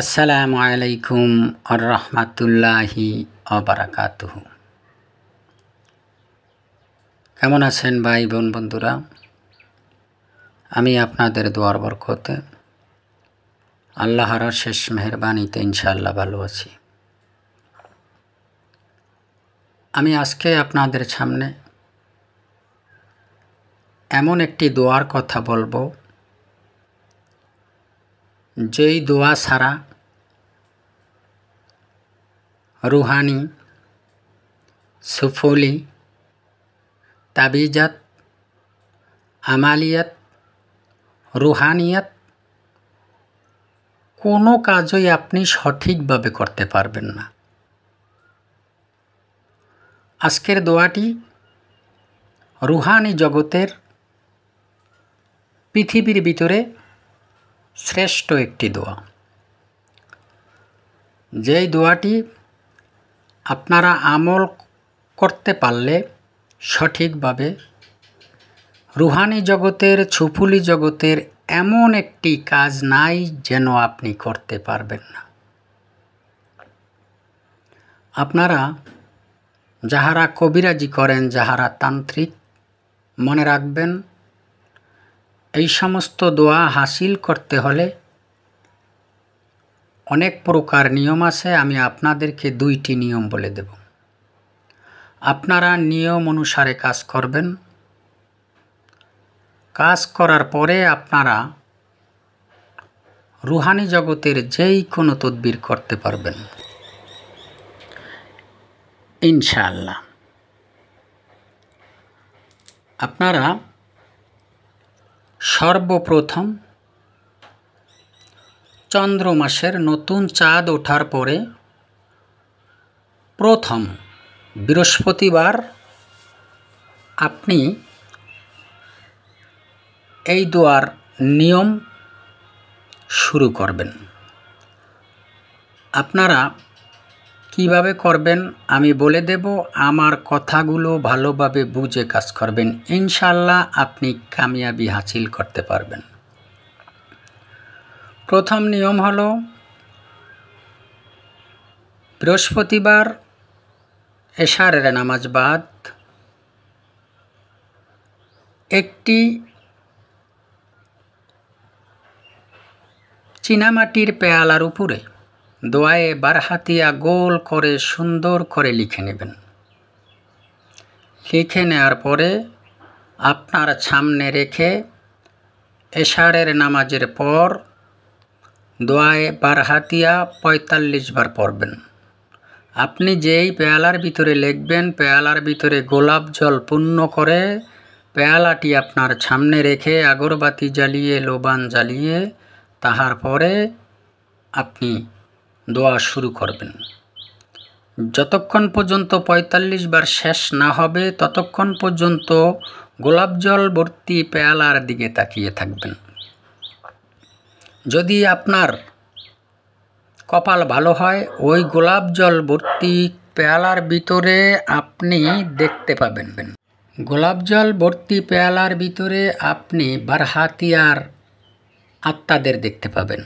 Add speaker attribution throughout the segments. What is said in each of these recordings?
Speaker 1: আসসালামু আলাইকুম আর রহমাতুল্লাহি ওবারাকাতুহু। কেমন আছেন ভাই বোন বন্ধুরা? আমি আপনাদের দোয়ার বরকতে আল্লাহর শেষ মেহেরবানিতে ইনশাআল্লাহ ভালো আছি। আমি আজকে আপনাদের সামনে এমন একটি দোয়ার কথা বলবো, যেই দোয়া ছাড়া রুহানি, সুফলি, তাবিজাত, আমালিয়াত, রুহানিয়াত কোনো কাজই আপনি সঠিকভাবে করতে পারবেন না। আজকের দোয়াটি রুহানি জগতের পৃথিবীর ভিতরে শ্রেষ্ঠ একটি দোয়া। যেই দোয়াটি আপনারা আমল করতে পারলে সঠিকভাবে রুহানি জগতের, সুফলি জগতের এমন একটি কাজ নাই যেন আপনি করতে পারবেন না। আপনারা যাহারা কবিরাজি করেন, যাহারা তান্ত্রিক, মনে রাখবেন এই সমস্ত দোয়া হাসিল করতে হলে অনেক প্রকার নিয়ম আছে। আমি আপনাদেরকে 2টি নিয়ম বলে দেব। আপনারা নিয়ম অনুসারে কাজ করবেন। কাজ করার পরে আপনারা রুহানি জগতের যেই কোনো তদবির করতে পারবেন ইনশাআল্লাহ। আপনারা সর্বপ্রথম চন্দ্র মাসের নতুন চাঁদ ওঠার পরে প্রথম বৃহস্পতিবার আপনি এই দোয়ার নিয়ম শুরু করবেন। আপনারা কিভাবে করবেন আমি বলে দেব। আমার কথাগুলো ভালোভাবে বুঝে কাজ করবেন, ইনশাআল্লাহ আপনি কামিয়াবি হাসিল করতে পারবেন। প্রথম নিয়ম হলো, বৃহস্পতিবার এশারের নামাজ বাদ একটি চীনামাটির পেয়ালার উপরে দোয়ায়ে বারহাতিয়া গোল করে সুন্দর করে লিখে নেবেন। লিখে নেওয়ার পরে আপনার সামনে রেখে এশারের নামাজের পর দোয়ায়ে বারহাতিয়া 45 বার পড়বেন। আপনি যেই পেয়ালার ভিতরে লিখবেন, পেয়ালার ভিতরে গোলাপ জল পূর্ণ করে পেয়ালাটি আপনার সামনে রেখে আগরবাতি জ্বালিয়ে, লোবান জ্বালিয়ে, তাহার পরে আপনি দোয়া শুরু করবেন। যতক্ষণ পর্যন্ত 45 বার শেষ না হবে ততক্ষণ পর্যন্ত গোলাপ জল ভর্তি পেয়ালার দিকে তাকিয়ে থাকবেন। যদি আপনার কপাল ভালো হয়, ওই গোলাপ জল ভর্তি পেয়ালার ভিতরে আপনি দেখতে পাবেন, গোলাপ জল ভর্তি পেয়ালার ভিতরে আপনি বারহাতিয়ার আত্মাদের দেখতে পাবেন।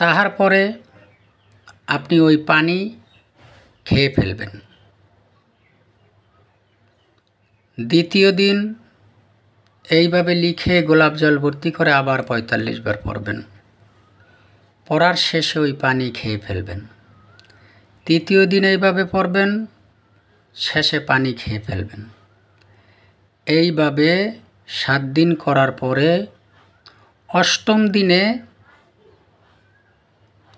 Speaker 1: তাহার পরে আপনি ওই পানি খেয়ে ফেলবেন। দ্বিতীয় দিন এইভাবে লিখে গোলাপ জল ভর্তি করে আবার 45 বার পড়বেন। পড়ার শেষে ওই পানি খেয়ে ফেলবেন। তৃতীয় দিন এইভাবে পড়বেন, শেষে পানি খেয়ে ফেলবেন। এইভাবে 7 দিন করার পরে 8ম দিনে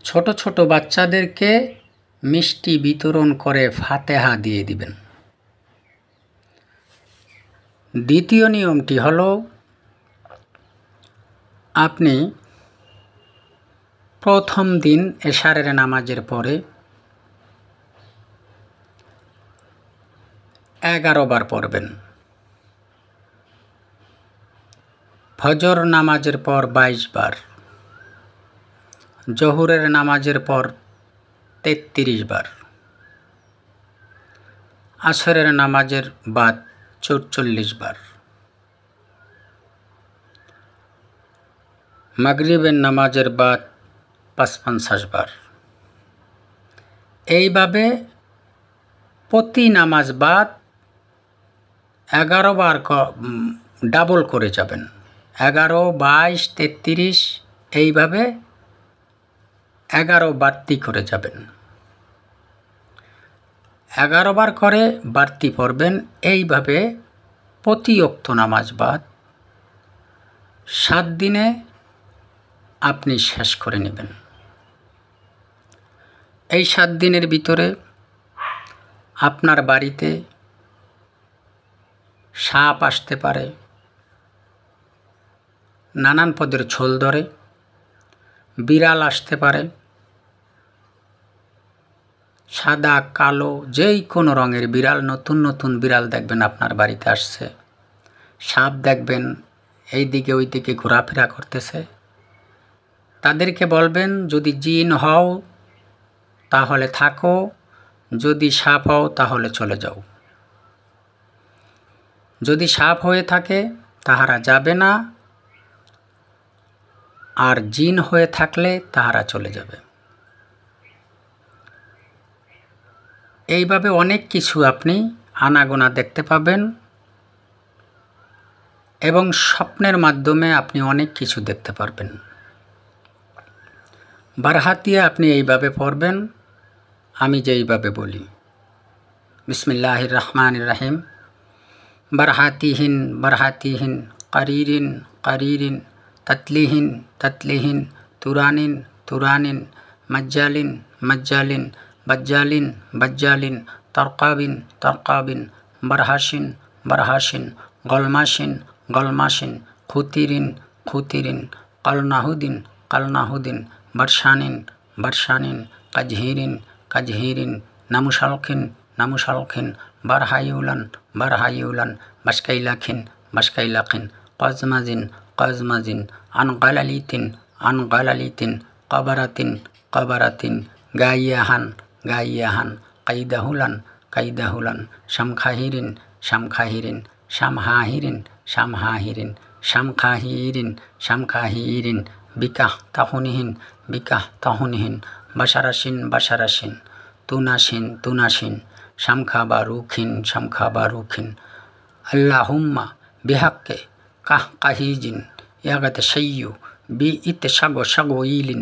Speaker 1: ছোট ছোট বাচ্চাদেরকে মিষ্টি বিতরণ করে ফাতেহা দিয়ে দিবেন। দ্বিতীয় নিয়মটি হলো, আপনি প্রথম দিন এশারের নামাজের পরে 11 বার পড়বেন। ফজর নামাজের পর 22 বার, জোহরের নামাজের পর 33 বার, আসরের নামাজের বাদ 44 বার, মাগরিবের নামাজের বাদ ৫৫ বার। এইভাবে প্রতি নামাজ বাদ 11 বার ডাবল করে যাবেন। 11, 22, 33 এইভাবে 11 বাড়তি করে যাবেন। 11 বার করে বাড়তি পড়বেন। এইভাবে প্রতি ওয়াক্ত নামাজ বাদ 7 দিনে আপনি শেষ করে নেবেন। এই 7 দিনের ভিতরে আপনার বাড়িতে সাপ আসতে পারে, নানান পদের ছোল ধরে, বিড়াল আসতে পারে, সাদা কালো যেই কোনো রঙের বিড়াল, নতুন নতুন বিড়াল দেখবেন আপনার বাড়িতে আসছে, সাপ দেখবেন এই দিকে ওই দিকে ঘোরাফেরা করতেছে। তাদেরকে বলবেন, যদি জিন হও তাহলে থাকো, যদি সাপ হও তাহলে চলে যাও। যদি সাপ হয়ে থাকে তাহারা যাবে না, আর জিন হয়ে থাকলে তাহারা চলে যাবে। এইভাবে অনেক কিছু আপনি আনাগোনা দেখতে পাবেন এবং স্বপ্নের মাধ্যমে আপনি অনেক কিছু দেখতে পারবেন। বারহাতিয়া আপনি এইভাবে পড়বেন, আমি যেইভাবে বলি। বিসমিল্লাহির রহমানির রহিম। বারহাতিহিন বারহাতিহিন কারিরিন কারিরিন তাতলিহিন তাতলিহিন তুরানিন তুরানিন মজ্জালিন মজ্জালিন বজ্জালিন বজ্জালিন তরকাবিন তরকাবিন বারহাসিন বারহাসিন গলমাসিন গলমাসিন খুতিরিন খুতিরিন কলনাহুদিন কলনাহুদিন বর্ষানিন বর্ষানিন কাজহিরিন কাজহিরিন নামুশালখিন নামুশালখিন বারহাইউলান বারহাইউলান বাসকাইলাখিন বাসকাইলাখিন কজমাজিন কজমাজিন আনগালালিতিন আনগালালিতিন কবরাতিন কবরাতিন গাইয়াহান গাইয়াহান কাইদাহুলান কাইদাহুলান শামখাহিরিন শামখাহিরিন শামহাহিরিন শামহাহিরিন শামখাহিরিন শামখাহিরিন বিকাহ তাহুনিহিন বিকাহ তাহুনিহিন বাসারাসিন বাসারাসিন তুনাসিন তুনাসিন শামখাবারুখিন শামখাবারুখিন আল্লাহুম্মা বিহাক্কে কাহ কাহিজিন ইয়াগাত সাইয়ু বি ইত সাগো সাগো ইলিন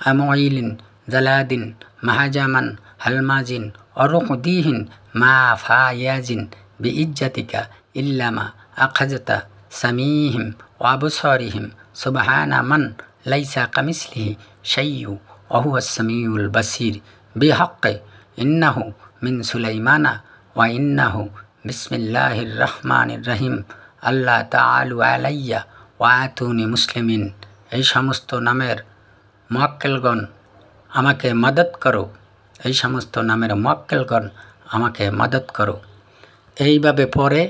Speaker 1: আমইলিন জালাদিন মাহাজামান হালমাজিন অরুকদিহিন মা ফায়াজিন বি ইজ্জাতিকা ইল্লামা আখাজতা সামিহিম ওয়াবসারিহিম সুবহানা মান লাইসা কামিসলিহি শাইয়ু ওয়া হুয়াস সামিউল বাসির বিহাক্কে ইন্নাহু মিন সুলাইমানা ওয়া ইন্নাহু বিসমিল্লাহির রহমানির রহিম আল্লাহ তাআলু আলাইয়া ওয়া আতুনি মুসলিমিন। এই সমস্ত নামের মুয়াক্কিলগণ আমাকে মদত করো, এই সমস্ত নামের মুয়াক্কিলগণ আমাকে মদত করো। এইভাবে পরে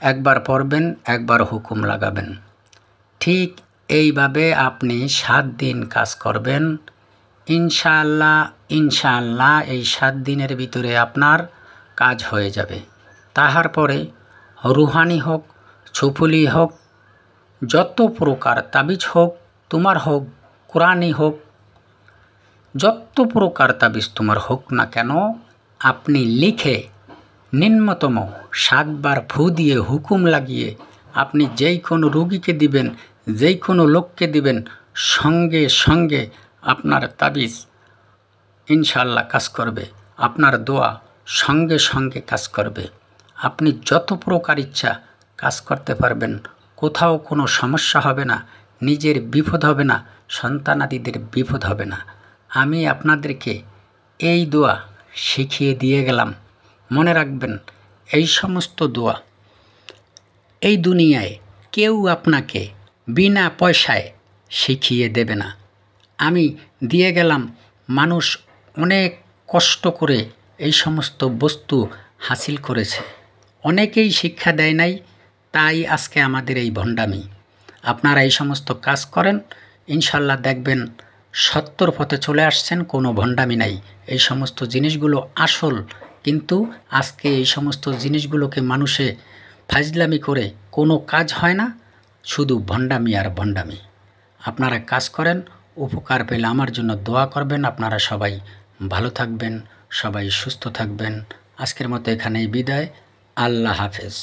Speaker 1: একবার পড়বেন, একবার হুকুম লাগাবেন। ঠিক এইভাবে আপনি 7 দিন কাজ করবেন। ইনশাআল্লাহ ইনশাআল্লাহ এই 7 দিনের ভিতরে আপনার কাজ হয়ে যাবে। তাহার পরে রুহানি হোক, ছুফুলি হোক, যত প্রকার তাবিজ হোক, তোমার হোক, কোরআনি হোক, যত প্রকার তাবিজ তোমার হোক না কেন, আপনি লিখে নিম্নতম 7 বার ফু দিয়ে হুকুম লাগিয়ে আপনি যেই কোনো রোগীকে দিবেন, যেই কোনো লোককে দিবেন, সঙ্গে সঙ্গে আপনার তাবিজ ইনশাআল্লাহ কাজ করবে, আপনার দোয়া সঙ্গে সঙ্গে কাজ করবে। আপনি যত প্রকার ইচ্ছা কাজ করতে পারবেন, কোথাও কোনো সমস্যা হবে না, নিজের বিপদ হবে না, সন্তানাদিদের বিপদ হবে না। আমি আপনাদেরকে এই দোয়া শিখিয়ে দিয়ে গেলাম। মনে রাখবেন, এই সমস্ত দোয়া এই দুনিয়ায় কেউ আপনাকে বিনা পয়সায় শিখিয়ে দেবে না। আমি দিয়ে গেলাম, মানুষ অনেক কষ্ট করে এই সমস্ত বস্তু হাসিল করেছে, অনেকেই শিক্ষা দেয় নাই, তাই আজকে আমাদের এই ভণ্ডামি। আপনারা এই সমস্ত কাজ করেন, ইনশাল্লাহ দেখবেন সত্যর পথে চলে আসছেন, কোনো ভণ্ডামি নাই। এই সমস্ত জিনিসগুলো আসল, কিন্তু আজকে এই সমস্ত জিনিসগুলোকে মানুষে ফাজলামি করে কোনো কাজ হয় না, শুধু ভণ্ডামি আর ভণ্ডামি। আপনারা কাজ করেন, উপকার পেলে আমার জন্য দোয়া করবেন। আপনারা সবাই ভালো থাকবেন, সবাই সুস্থ থাকবেন। আজকের মতো এখানেই বিদায়। আল্লাহ হাফেজ।